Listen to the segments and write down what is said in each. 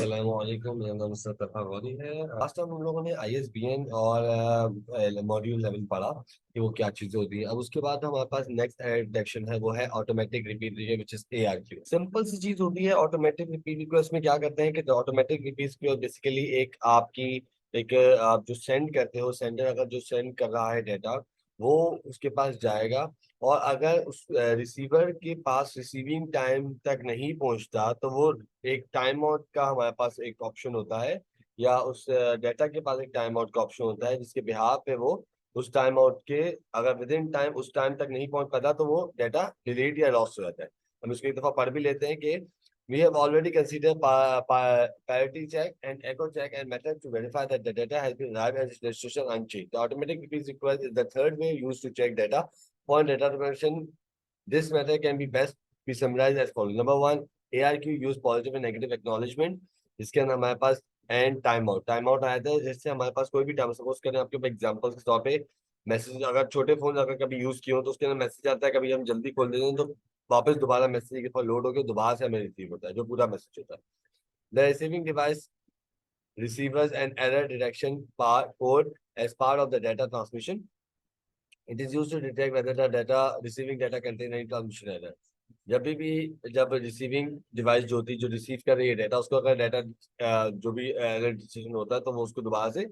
अस्सलामुअलैकुम, मेरा नाम मुस्तफ़ा गौरी है। लास्ट टाइम हम लोगों ने ISBN और मॉड्यूल लेवल पढ़ा कि वो क्या चीजें होती है। अब उसके बाद हमारे पास नेक्स्ट डिटेक्शन है, वो है automatic repeat request which is ARQ। Simple सी चीज होती है ऑटोमेटिक रिपीट रिक्वेस्ट में। क्या करते हैं कि ऑटोमेटिक रिपीट रिक्वेस्ट बेसिकली एक आपकी एक आप जो सेंड करते हो, सेंडर अगर जो सेंड कर रहा है डेटा, वो उसके पास जाएगा। और अगर उस रिसीवर के पास रिसीविंग टाइम तक नहीं पहुंचता तो वो एक टाइम आउट का हमारे पास एक ऑप्शन होता है, या उस डेटा के पास एक टाइम आउट का ऑप्शन होता है, जिसके बिहाफ पे वो उस टाइम आउट के अगर विद इन टाइम उस टाइम तक नहीं पहुंच पाता तो वो डेटा डिलीट या लॉस हो जाता है। हम इसको एक दफा पढ़ भी लेते हैं कि we have already considered parity check and echo check and method to verify that the data has been arrived as destination unchanged. The automatic repeat request is the third way used to check data. For data automation, this method can be best be summarized as follows. Number one, ARQ use positive and negative acknowledgement. इसके अंदर हमारे पास and time out आया था, जिससे हमारे पास कोई भी time, suppose करें आपके एग्जांपल्स के तौर पे मैसेज, अगर छोटे फोन अगर कभी यूज किए हो तो उसके अंदर मैसेज आता है, कभी हम जल्दी खोल देते हैं तो वापस दोबारा मैसेज के पास लोड होकर दोबारा से हमें रिसीव होता है जो पूरा मैसेज होता है। The receiving device receives an error detection code as part of the data transmission. It is used to detect whether the data receiving data contain any transmission error. जब रिसीविंग डिवाइस जो होती है, जो receive कर रही है data, उसको अगर डाटा जो भी एरर डिटेक्शन होता है तो वो उसको दोबारा से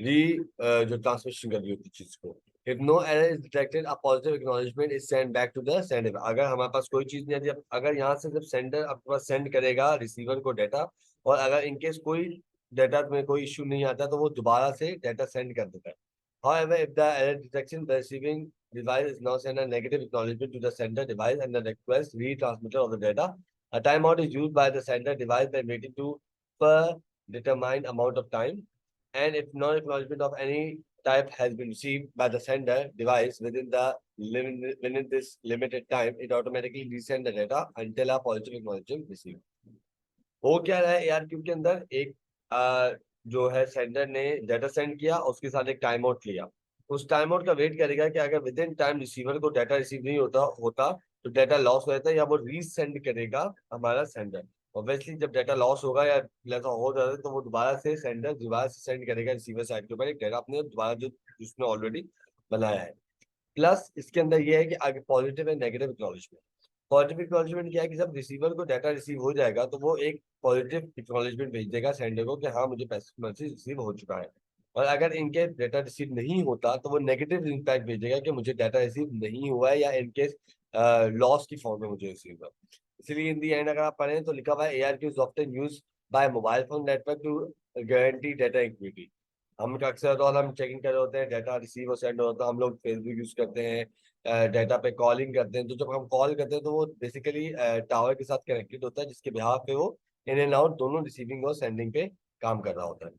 री जो ट्रांसमिशन कर रही होती है चीज को। If no error is detected, a positive acknowledgement is send back to the sender. अगर हमारे पास कोई चीज नहीं है, जब अगर यहाँ से जब सेंडर आपके पास सेंड करेगा रिसीवर को डाटा, और अगर इनकेस कोई डाटा में कोई इश्यू नहीं आता तो वो दोबारा से डाटा सेंड कर देता है। However, if the error detection, the receiving device is now send a negative acknowledgement to the sender device and the request retransmitter of the data. A timeout is used by the sender device by waiting to per determined amount of time. And if no acknowledgement of any type has been received by the sender device within this limited time, it automatically resend the data until a positive acknowledgement received. हो क्या रहा है ARQ के अंदर, एक जो है sender ने डाटा सेंड किया और उसके साथ एक टाइम आउट लिया। उस टाइम आउट का वेट करेगा कि अगर विद इन टाइम रिसीवर को डाटा रिसीव नहीं होता होता तो डाटा लॉस हो जाता है, या वो रीसेंड करेगा हमारा सेंडर। ऑब्वियसली जब डाटा लॉस होगा या ऐसा हो जाता है तो वो दोबारा से सेंडर दोबारा से सेंड करेगा रिसीवर साइड के ऊपर एक डाटा अपने दोबारा जो जिसने ऑलरेडी बनाया है। प्लस इसके अंदर ये है कि आगे positive and negative acknowledgement. Positive acknowledgement क्या है कि जब रिसीवर को डाटा रिसीव हो जाएगा तो वो एक पॉजिटिव एक्नॉलेजमेंट भेज देगा सेंडर को कि हाँ मुझे मैसेज रिसीव हो चुका है। और अगर इनके डाटा रिसीव नहीं होता तो वो नेगेटिव इम्पैक्ट भेजेगा कि मुझे डाटा रिसीव नहीं हुआ है, या इनकेस लॉस की फॉर्म में मुझे रिसीव हुआ। इसलिए इन दी एंड अगर आप पढ़ें तो लिखा हुआ है ARQ is often use by mobile phone network to guarantee data integrity. हम अक्सर तो हम चेकिंग कर रहे होते हैं, डाटा रिसीव और सेंड होता है, हम लोग फेसबुक यूज करते हैं, डाटा पे कॉलिंग करते हैं। तो जब हम कॉल करते हैं तो वो बेसिकली टावर के साथ कनेक्टेड होता है, जिसके बिहाफ पे वो इन एंड आउट दोनों रिसीविंग और सेंडिंग पे काम कर रहा होता है।